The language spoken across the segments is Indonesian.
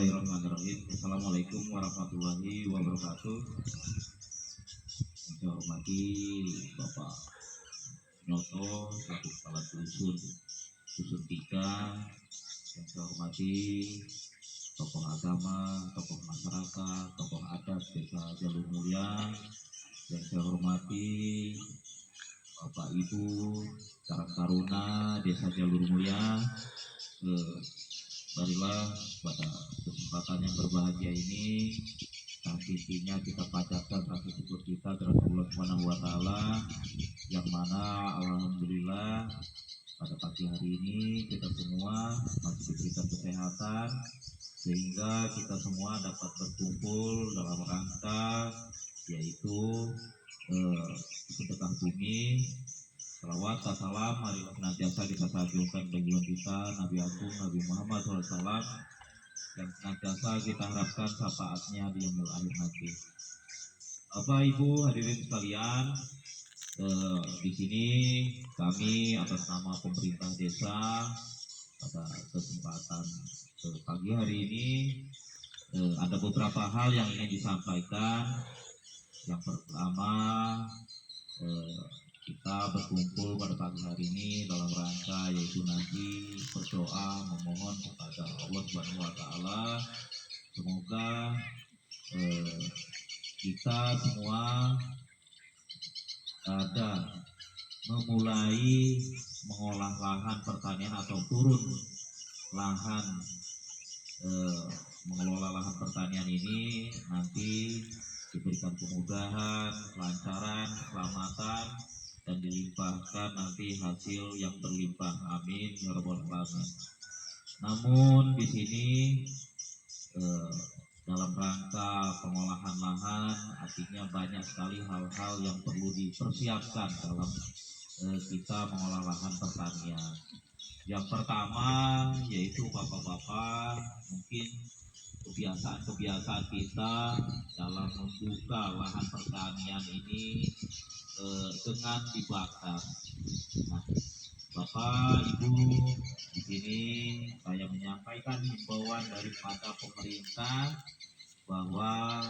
Bismillahirrahmanirrahim. Assalamualaikum warahmatullahi wabarakatuh. Yang saya hormati Bapak Noto selaku Kepala Dusun 3. Yang saya hormati tokoh agama, tokoh masyarakat, tokoh adat Desa Jalur Mulia. Yang saya hormati Bapak Ibu Karang Taruna Desa Jalur Mulia. Marilah pada kesempatan yang berbahagia ini, intinya kita panjatkan rasa syukur kita terhadap Allah Subhanahu wa Ta'ala, yang mana alhamdulillah pada pagi hari ini kita semua masih diberikan kesehatan sehingga kita semua dapat berkumpul dalam rangka yaitu sedekah bumi. Salawat dan salam marilah senantiasa kita sanjungkan bagi kita Nabi Agung Nabi Muhammad SAW yang senantiasa kita harapkan syafaatnya di yaumil akhir nanti. Bapak Ibu hadirin sekalian, di sini kami atas nama pemerintah desa pada kesempatan pagi hari ini ada beberapa hal yang ingin disampaikan. Yang pertama, kita berkumpul pada pagi hari ini dalam rangka yaitu nanti berdoa memohon kepada Allah Subhanahu wa Ta'ala semoga kita semua ada memulai mengolah lahan pertanian atau turun lahan mengelola lahan pertanian ini nanti diberikan kemudahan, kelancaran, keselamatan, dan dilimpahkan nanti hasil yang berlimpah. Amin ya rabbal alamin. Namun di sini dalam rangka pengolahan lahan artinya banyak sekali hal-hal yang perlu dipersiapkan dalam kita mengolah lahan pertanian. Yang pertama yaitu bapak-bapak mungkin kebiasaan kita dalam membuka lahan pertanian ini dengan dibakar. Nah, Bapak Ibu di sini saya menyampaikan himbauan daripada pemerintah bahwa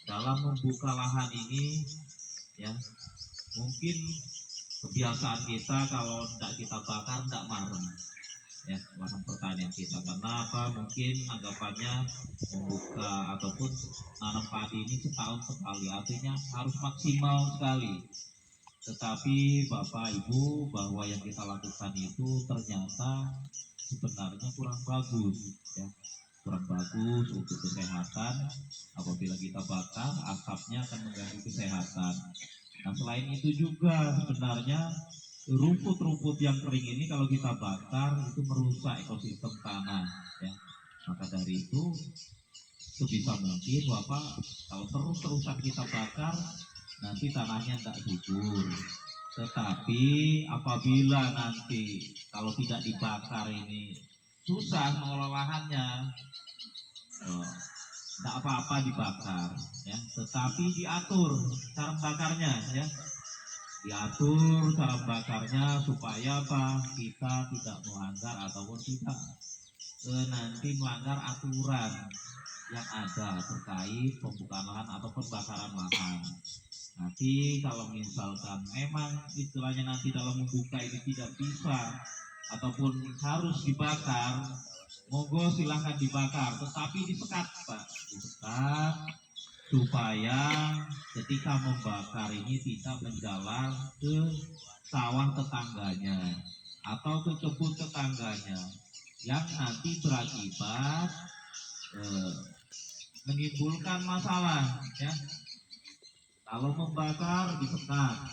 dalam membuka lahan ini ya mungkin kebiasaan kita kalau tidak kita bakar tidak marem ya lahan pertanian kita. Karena apa? Mungkin anggapannya membuka ataupun nanam padi ini setahun sekali, artinya harus maksimal sekali. Tetapi Bapak Ibu bahwa yang kita lakukan itu ternyata sebenarnya kurang bagus ya, kurang bagus untuk kesehatan. Apabila kita bakar, asapnya akan mengganggu kesehatan. Nah selain itu juga sebenarnya rumput-rumput yang kering ini kalau kita bakar itu merusak ekosistem tanah ya. Maka dari itu sebisa mungkin Bapak kalau terus-terusan kita bakar nanti tanahnya tidak subur. Tetapi apabila nanti kalau tidak dibakar ini susah mengelola lahannya, tidak apa-apa dibakar ya. Tetapi diatur cara bakarnya ya. Diatur cara bakarnya supaya apa? Kita tidak melanggar ataupun tidak nanti melanggar aturan yang ada terkait pembukaan lahan atau pembakaran lahan. Nanti kalau misalkan memang istilahnya nanti dalam membuka ini tidak bisa ataupun harus dibakar, monggo silahkan dibakar, tetapi disekat Pak, disekat supaya ketika membakar ini tidak menjalar ke sawah tetangganya atau ke kebun tetangganya yang nanti berakibat menimbulkan masalah ya. Kalau membakar disekat,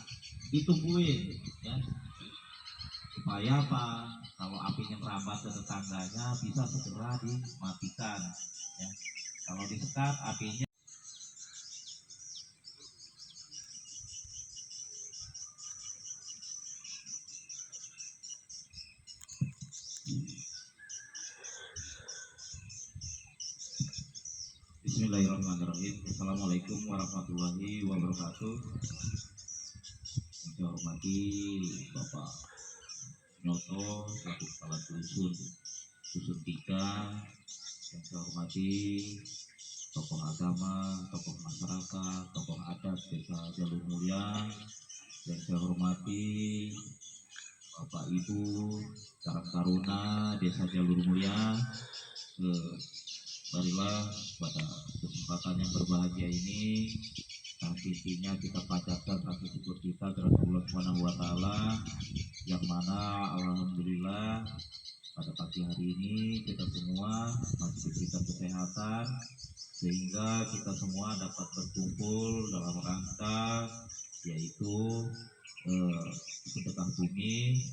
ditungguin ya supaya apa? Kalau apinya merambat ke tetangganya bisa segera dimatikan ya. Kalau disekat apinya Bismillahirrahmanirrahim. Assalamualaikum warahmatullahi wabarakatuh. Yang saya hormati Bapak Noto selaku Kepala Dusun 3. saya hormati tokoh agama, tokoh masyarakat, tokoh adat Desa Jalur Mulia, yang saya hormati Bapak Ibu Karang Taruna Desa Jalur Mulia. Marilah pada kesempatan yang berbahagia ini, intinya kita panjatkan rasa syukur kita kepada Allah Subhanahu wa Ta'ala, yang mana alhamdulillah pada pagi hari ini kita semua masih diberikan kesehatan sehingga kita semua dapat berkumpul dalam rangka yaitu sedekah bumi.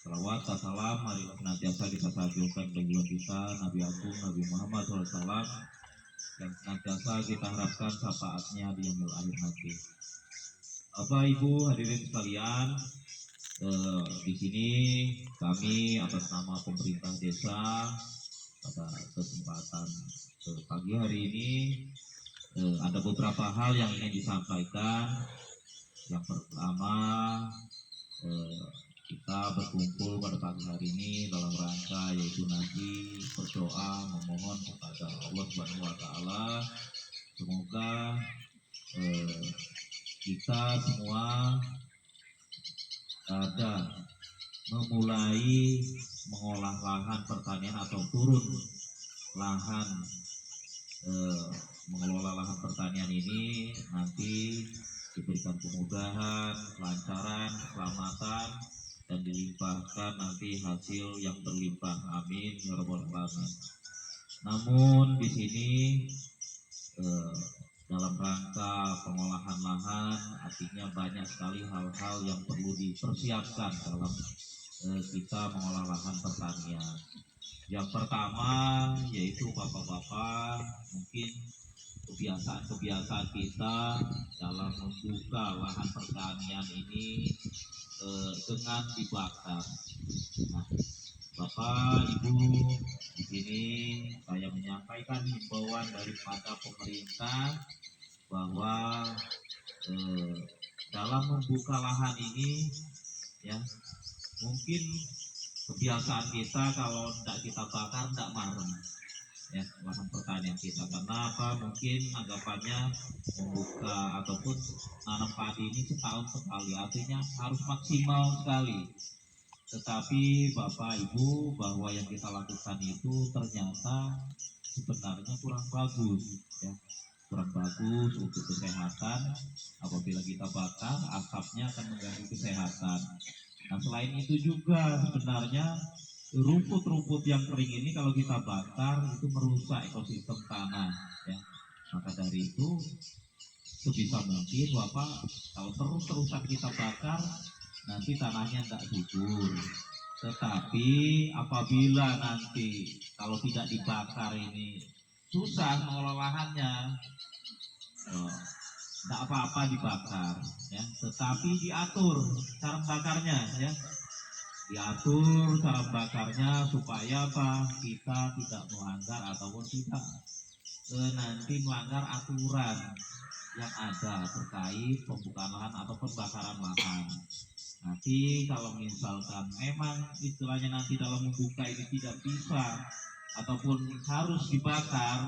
Salawat dan salam marilah senantiasa kita sanjungkan junjungan kita Nabi Agung Nabi Muhammad SAW, dan senantiasa kita harapkan syafaatnya di yaumil akhir nanti. Bapak Ibu hadirin sekalian, di sini kami atas nama pemerintah desa pada kesempatan pagi hari ini ada beberapa hal yang ingin disampaikan. Yang pertama, kita berkumpul pada pagi hari ini dalam rangka yaitu nanti berdoa memohon kepada Allah Subhanahu wa Ta'ala, semoga kita semua ada memulai mengolah lahan pertanian atau turun lahan mengelola lahan pertanian ini nanti diberikan kemudahan, kelancaran, keselamatan, dan dilimpahkan nanti hasil yang berlimpah. Amin ya rabbal alamin. Namun di sini dalam rangka pengolahan lahan artinya banyak sekali hal-hal yang perlu dipersiapkan dalam kita mengolah lahan pertanian. Yang pertama yaitu bapak-bapak, mungkin kebiasaan kita dalam membuka lahan pertanian ini dengan dibakar. Nah, Bapak Ibu, di sini saya menyampaikan himbauan daripada pemerintah bahwa dalam membuka lahan ini, ya mungkin kebiasaan kita kalau tidak kita bakar tidak marem, ya lahan pertanian kita. Karena apa? Mungkin anggapannya membuka ataupun nanam padi ini setahun sekali, artinya harus maksimal sekali. Tetapi Bapak Ibu, bahwa yang kita lakukan itu ternyata sebenarnya kurang bagus, ya kurang bagus untuk kesehatan. Apabila kita bakar, asapnya akan mengganggu kesehatan. Nah, selain itu juga sebenarnya rumput-rumput yang kering ini kalau kita bakar itu merusak ekosistem tanah, ya. Maka dari itu sebisa mungkin Bapak kalau terus-terusan kita bakar nanti tanahnya tidak subur. Tetapi apabila nanti kalau tidak dibakar ini susah mengelola lahannya, tidak apa-apa dibakar, ya. Tetapi diatur cara bakarnya, ya. Diatur cara bakarnya supaya apa? Kita tidak melanggar ataupun tidak nanti melanggar aturan yang ada terkait pembukaan lahan atau pembakaran lahan. Nanti kalau misalkan memang istilahnya nanti dalam membuka ini tidak bisa ataupun harus dibakar,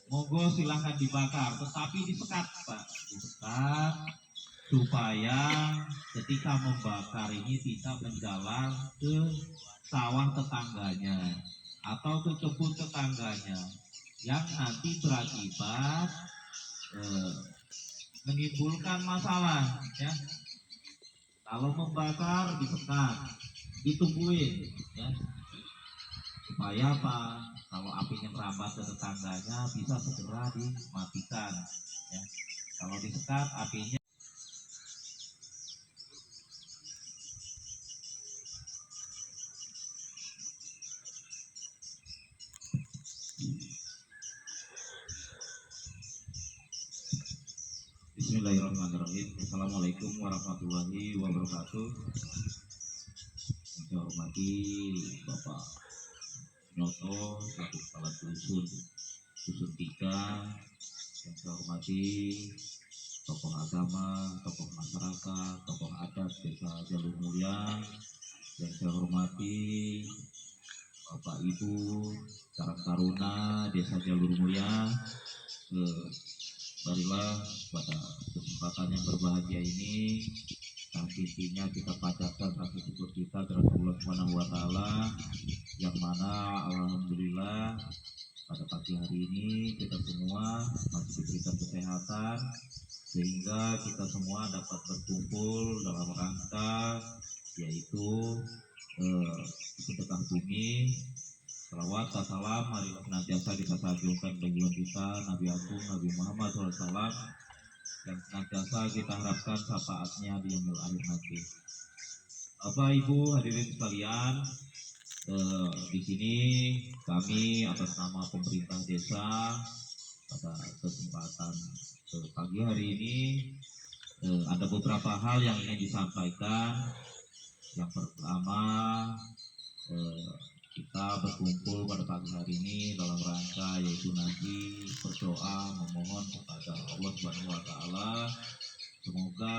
monggo silahkan dibakar, tetapi disekat, Pak, disekat supaya ketika membakar ini tidak menjalar ke sawah tetangganya atau ke kebun tetangganya yang nanti berakibat menimbulkan masalah, ya. Kalau membakar disekat, ditungguin, ya, supaya apa? Kalau apinya merambat ke tetangganya bisa segera dimatikan, ya. Kalau disekat apinya Bismillahirrahmanirrahim. Assalamualaikum warahmatullahi wabarakatuh. Saya hormati Bapak Noto selaku kepala dusun 3. Yang saya hormati tokoh agama, tokoh masyarakat, tokoh adat Desa Jalur Mulia. Yang saya hormati Bapak Ibu, Karang Taruna Desa Jalur Mulia, marilah pada kesempatan yang berbahagia ini intinya kita panjatkan rasa syukur kita terhadap Allah Subhanahu wa taala, yang mana alhamdulillah pada pagi hari ini kita semua masih diberikan kesehatan sehingga kita semua dapat berkumpul dalam rangka yaitu sedekah bumi. Salawat dan salam marilah senantiasa kita sanjungkan junjungan kita Nabi Agung Nabi Muhammad SAW, yang senantiasa kita harapkan syafaatnya di yaumil akhir nanti. Bapak Ibu hadirin sekalian, di sini kami atas nama pemerintah desa pada kesempatan pagi hari ini ada beberapa hal yang ingin disampaikan. Yang pertama, kita berkumpul pada pagi hari ini dalam rangka yaitu nanti berdoa memohon kepada Allah Subhanahu wa taala semoga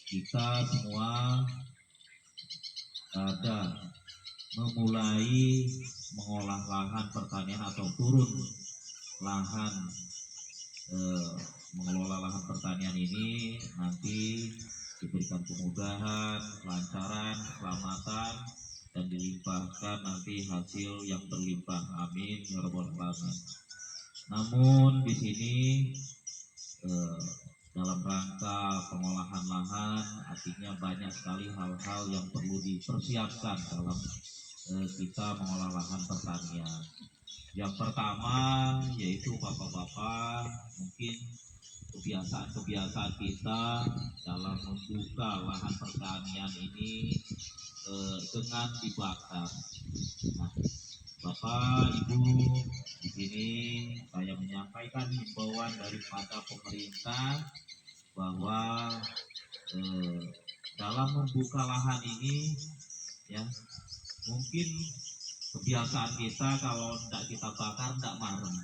kita semua ada memulai mengolah lahan pertanian atau turun lahan mengelola lahan pertanian ini nanti diberikan kemudahan, kelancaran, keselamatan, dan dilimpahkan nanti hasil yang berlimpah. Amin ya rabbal alamin. Namun di sini dalam rangka pengolahan lahan artinya banyak sekali hal-hal yang perlu dipersiapkan dalam kita mengolah lahan pertanian. Yang pertama yaitu bapak-bapak, mungkin kebiasaan kita dalam membuka lahan pertanian ini dengan dibakar. Nah, Bapak Ibu, di sini saya menyampaikan himbauan daripada pemerintah bahwa dalam membuka lahan ini ya mungkin kebiasaan kita kalau tidak kita bakar tidak marem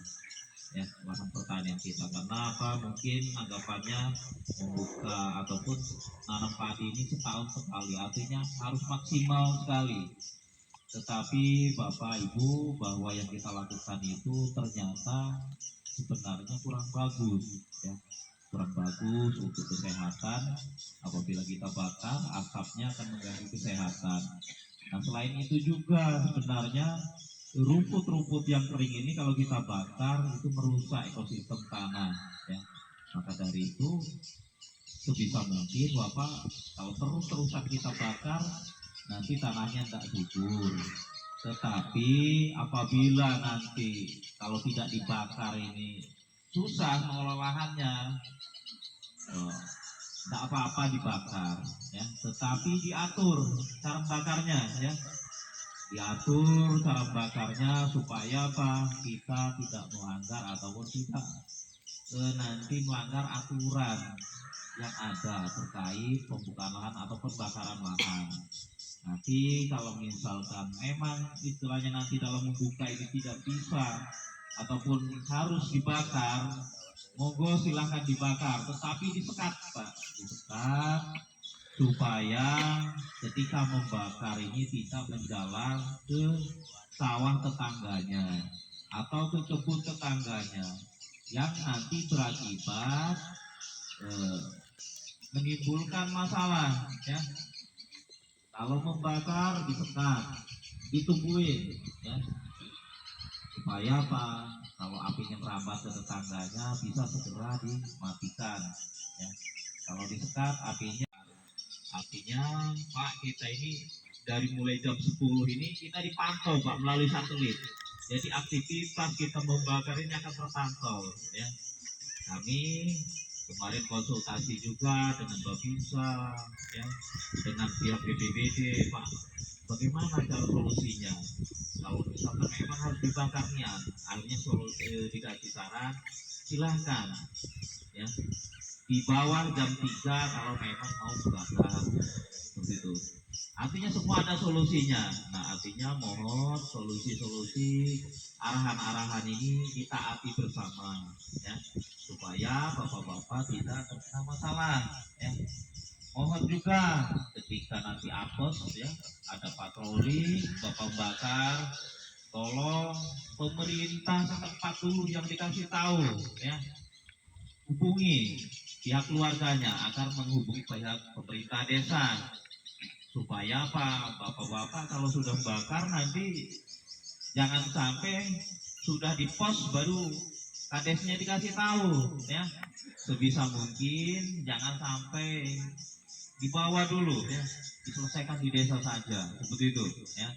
ya lahan pertanian kita. Karena apa? Mungkin anggapannya membuka ataupun nanam padi ini setahun sekali, artinya harus maksimal sekali. Tetapi Bapak Ibu, bahwa yang kita lakukan itu ternyata sebenarnya kurang bagus ya, kurang bagus untuk kesehatan. Apabila kita bakar, asapnya akan mengganggu kesehatan. Nah, selain itu juga sebenarnya rumput-rumput yang kering ini kalau kita bakar itu merusak ekosistem tanah ya. Maka dari itu sebisa mungkin Bapak kalau terus-terusan kita bakar nanti tanahnya tidak subur. Tetapi apabila nanti kalau tidak dibakar ini susah mengelola lahannya, tidak apa-apa dibakar ya, tetapi diatur cara bakarnya ya, diatur cara bakarnya supaya apa, kita tidak melanggar ataupun tidak nanti melanggar aturan yang ada terkait pembukaan lahan atau pembakaran lahan. Nanti kalau misalkan memang istilahnya nanti dalam membuka ini tidak bisa ataupun harus dibakar, monggo silahkan dibakar, tetapi disekat Pak, disekat supaya ketika membakar ini tidak menjalar ke sawah tetangganya atau ke kebun tetangganya yang nanti berakibat menimbulkan masalah ya. Kalau membakar disekat, ditungguin ya, supaya apa? Kalau apinya merambat ke tetangganya bisa segera dimatikan ya. Kalau disekat apinya, artinya Pak, kita ini dari mulai jam 10 ini kita dipantau Pak melalui satelit. Jadi aktivitas kita membakar ini akan terpantau ya. Kami kemarin konsultasi juga dengan Babinsa ya, dengan pihak BPBD Pak, bagaimana cara solusinya kalau misalkan memang harus dibakarnya, akhirnya solusi dikasih saran silahkan ya di bawah jam 3 kalau memang mau bakar begitu. Artinya semua ada solusinya. Nah, artinya mohon solusi-solusi arahan-arahan ini ditaati bersama ya, supaya bapak-bapak tidak terkena masalah ya. Mohon juga ketika nanti apes ya ada patroli Bapak Bakar, tolong pemerintah setempat dulu yang dikasih tahu ya, hubungi pihak keluarganya agar menghubungi pihak pemerintah desa supaya apa, bapak-bapak kalau sudah bakar nanti jangan sampai sudah di pos baru kadesnya dikasih tahu ya, sebisa mungkin jangan sampai dibawa dulu ya, diselesaikan di desa saja seperti itu ya.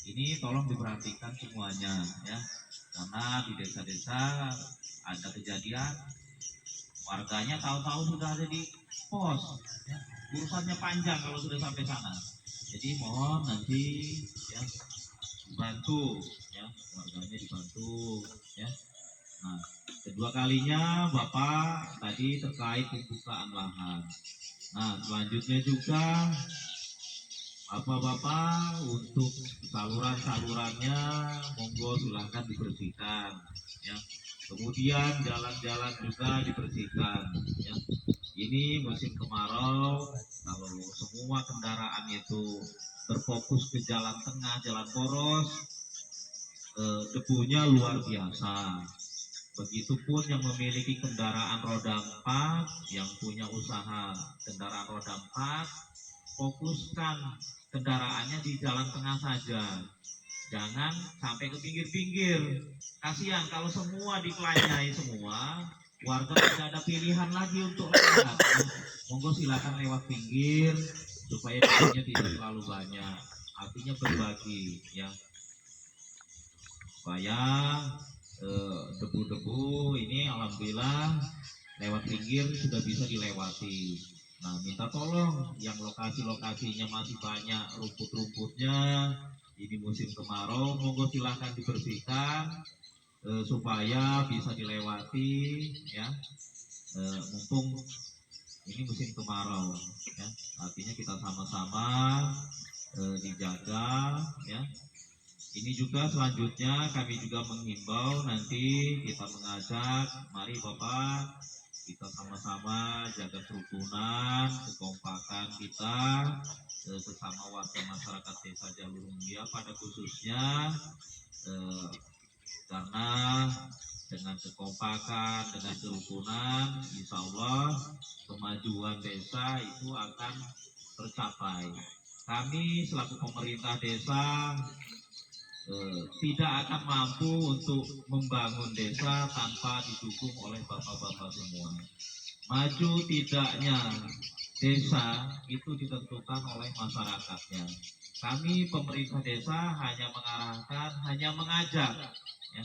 Ini tolong diperhatikan semuanya ya, karena di desa-desa ada kejadian warganya tahu-tahu sudah ada di pos ya. Urusannya panjang kalau sudah sampai sana, jadi mohon nanti ya dibantu ya, warganya dibantu ya. Nah, kedua kalinya Bapak tadi terkait pembukaan lahan. Nah, selanjutnya juga Bapak-bapak untuk saluran-salurannya monggo silahkan dibersihkan ya. Kemudian jalan-jalan juga dibersihkan ya. Ini musim kemarau, kalau semua kendaraan itu berfokus ke jalan tengah, jalan poros, debunya luar biasa. Begitupun yang memiliki kendaraan roda 4, yang punya usaha kendaraan roda 4, fokuskan kendaraannya di jalan tengah saja. Jangan sampai ke pinggir-pinggir. Kasihan kalau semua dikelayai semua, warga tidak ada pilihan lagi untuk lewat. Monggo silakan lewat pinggir supaya debunya tidak terlalu banyak. Artinya berbagi ya. Supaya debu-debu ini alhamdulillah lewat pinggir sudah bisa dilewati. Nah, minta tolong yang lokasi-lokasinya masih banyak rumput-rumputnya, ini musim kemarau, monggo silahkan dibersihkan supaya bisa dilewati ya. Mumpung ini musim kemarau ya, artinya kita sama-sama dijaga ya. Ini juga selanjutnya kami juga menghimbau, nanti kita mengajak, mari Bapak kita sama-sama jaga kerukunan, kekompakan kita sesama warga masyarakat desa Jalur Mulia pada khususnya, karena dengan kekompakan, dengan kerukunan, insya Allah kemajuan desa itu akan tercapai. Kami selaku pemerintah desa tidak akan mampu untuk membangun desa tanpa didukung oleh bapak-bapak semua. Maju tidaknya desa itu ditentukan oleh masyarakatnya. Kami pemerintah desa hanya mengarahkan, hanya mengajak ya,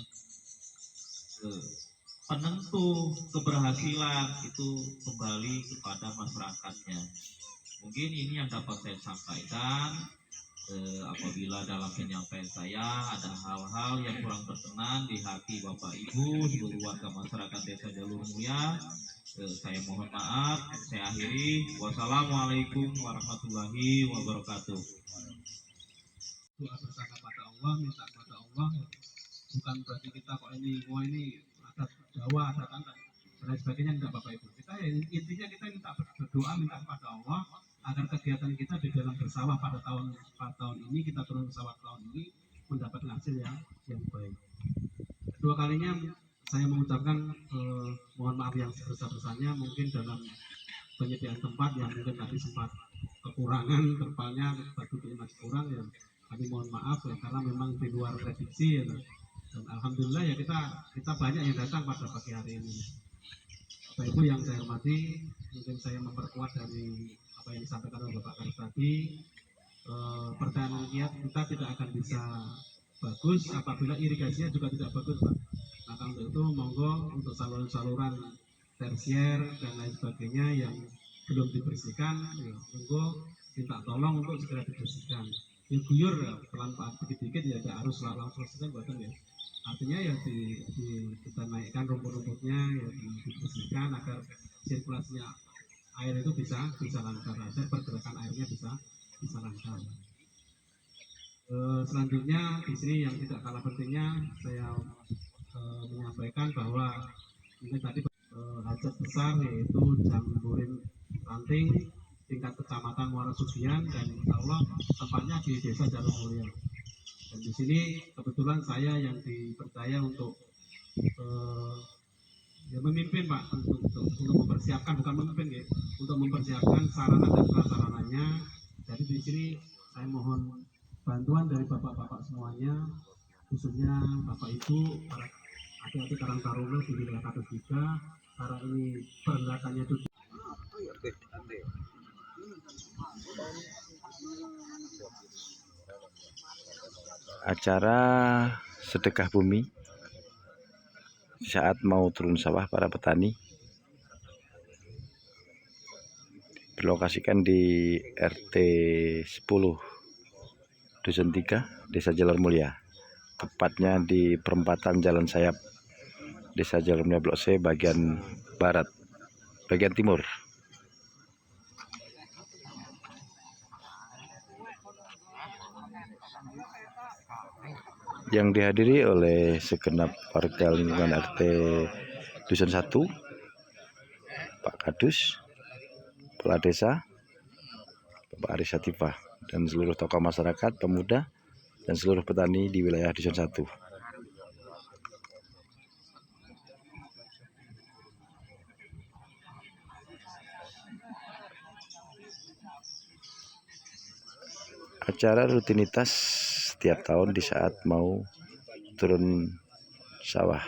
penentu keberhasilan itu kembali kepada masyarakatnya. Mungkin ini yang dapat saya sampaikan. Apabila dalam penyampaian saya ada hal-hal yang kurang berkenan di hati Bapak Ibu seluruh warga masyarakat desa Jalur Mulia, saya mohon maaf. Saya akhiri. Wassalamualaikum warahmatullahi wabarakatuh. Doa bersama pada Allah, minta kepada Allah, bukan berarti kita kok ini adat Jawa, adat dan lain sebagainya, enggak Bapak Ibu. Kita intinya kita minta berdoa, minta kepada Allah agar kegiatan kita di dalam bersawah pada tahun ini, kita turun bersawah tahun ini mendapatkan hasil yang baik. Kedua kalinya saya mengucapkan mohon maaf yang sebesar-besarnya, mungkin dalam penyediaan tempat yang mungkin tadi sempat kekurangan, tempatnya batu masih kurang ya, kami mohon maaf ya, karena memang di luar prediksi ya. Dan alhamdulillah ya kita banyak yang datang pada pagi hari ini. Bapak Ibu yang saya hormati, mungkin saya memperkuat dari apa yang disampaikan oleh Bapak Karis tadi. Pertanian kita tidak akan bisa bagus apabila irigasinya juga tidak bagus, Pak. Maka untuk itu monggo untuk saluran-saluran tersier dan lain sebagainya yang belum dibersihkan, ya, monggo minta tolong untuk segera dibersihkan. Ya guyur ya, pelan-pelan dikit-dikit ya, tidak harus langsung selesai buatan ya. Artinya ya kita naikkan rumput-rumputnya ya, dibersihkan agar sirkulasinya air itu bisa lancar, agar pergerakan airnya bisa lancar. Selanjutnya di sini yang tidak kalah pentingnya saya menyampaikan bahwa ini tadi hajat besar yaitu jamburin ranting tingkat Sugian, dan insya Allah tempatnya di Desa Jalan Mulia. Dan di sini kebetulan saya yang dipercaya untuk ya memimpin Pak, untuk mempersiapkan, bukan memimpin ya, untuk mempersiapkan sarana dan prasarananya. Jadi di sini saya mohon bantuan dari bapak-bapak semuanya, khususnya Bapak Ibu, para adik-adik Karang Taruna di wilayah Kades 3, karena ini perhelatannya itu. Acara sedekah bumi saat mau turun sawah para petani berlokasikan di RT 10 Dusun 3 Desa Jalan Mulia, tepatnya di perempatan Jalan Sayap Desa Jalan Mulia Blok C bagian barat, bagian timur. Yang dihadiri oleh segenap warga lingkungan RT Dusun 1, Pak Kadus, Kepala Desa, Bapak Aris Satifah, dan seluruh tokoh masyarakat, pemuda, dan seluruh petani di wilayah Dusun 1. Acara rutinitas setiap tahun di saat mau turun sawah,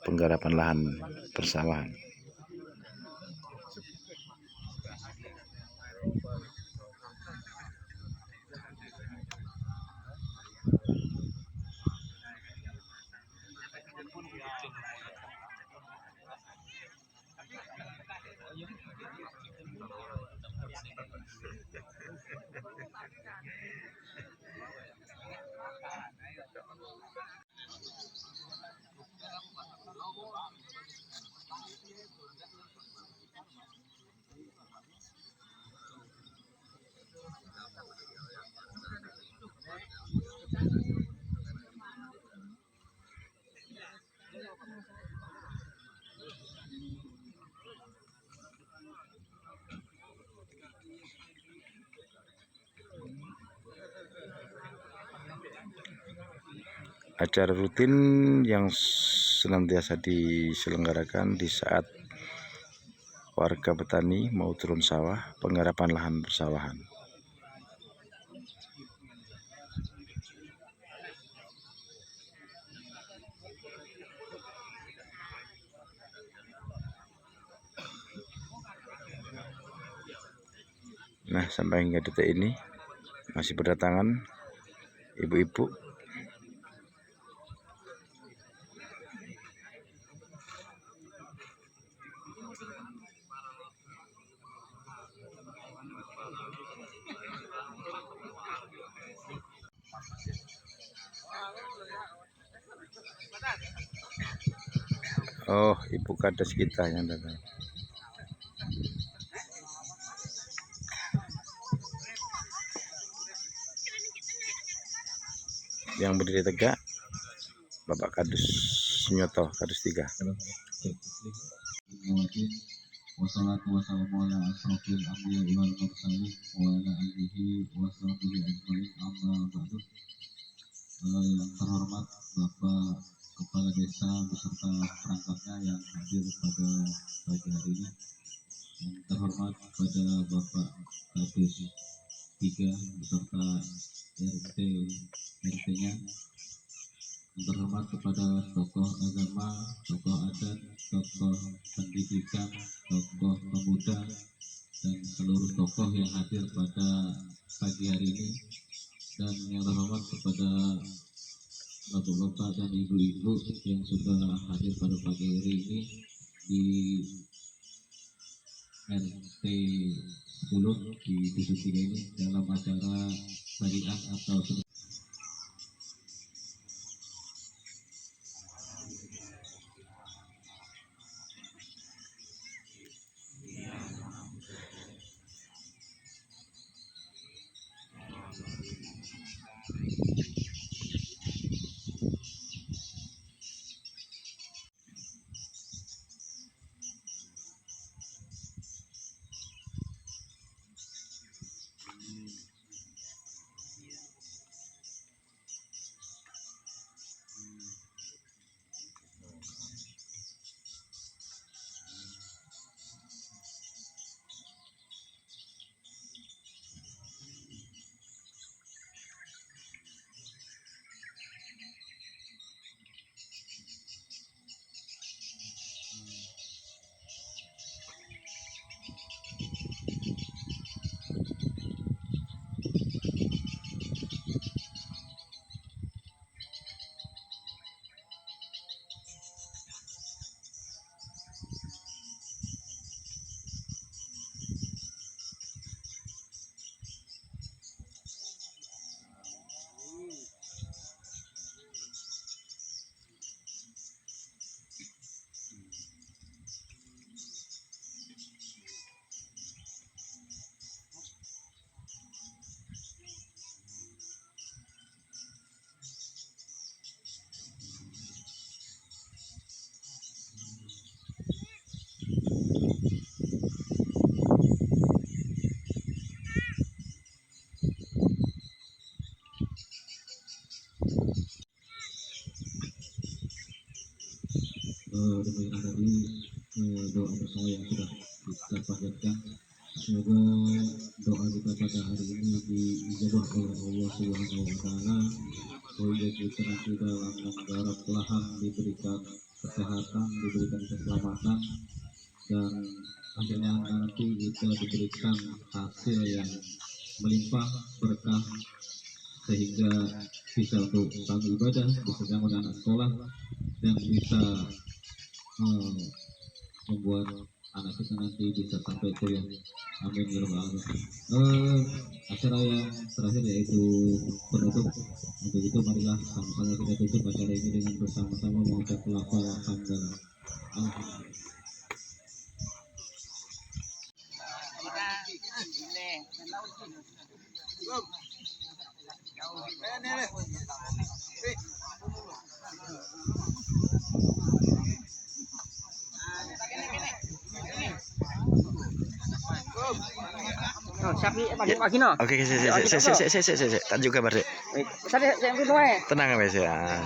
penggarapan lahan persawahan. Acara rutin yang senantiasa diselenggarakan di saat warga petani mau turun sawah, penggarapan lahan persawahan. Nah, sampai hingga detik ini masih berdatangan ibu-ibu. Oh, Ibu Kades kita yang datang. Yang berdiri tegak Bapak Kadus Nyoto, Kadus 3. Wassalatu wassalamu ala asrofil anbiya'i wal mursalin wa ala alihi wa sahbihi ajmain, amma ba'du. Yang terhormat Bapak Kepala Desa beserta perangkatnya yang hadir pada pagi hari ini. Yang terhormat pada Bapak Kadus 3 beserta RT-nya. Yang terhormat kepada tokoh agama, tokoh adat, tokoh pendidikan, tokoh pemuda, dan seluruh tokoh yang hadir pada pagi hari ini. Dan yang terhormat kepada bapak-bapak dan ibu-ibu yang sudah hadir pada pagi hari ini di RT 10 di Dusun 3 ini dalam acara syariah atau demi dari doa bersama yang sudah kita panjatkan. Semoga doa kita pada hari ini diijabah oleh Allah Subhanahu wa taala, sehingga kita nanti dalam menggarap lahan diberikan kesehatan, diberikan keselamatan, dan akhirnya nanti kita diberikan hasil yang melimpah berkah, sehingga bisa untuk kami ibadah, bisa dengan anak sekolah, dan bisa membuat anak kita nanti bisa sampai kuliah. Amin ya rabbal alamin. Acara yang terakhir yaitu penutup. Untuk itu marilah sama-sama kita tutup acara ini dengan bersama-sama mengucap lafal hamdalah. Oh, sapi pagi no. Oke, tak juga kabar, Dek. Saya dulu Tenang, Mas ya.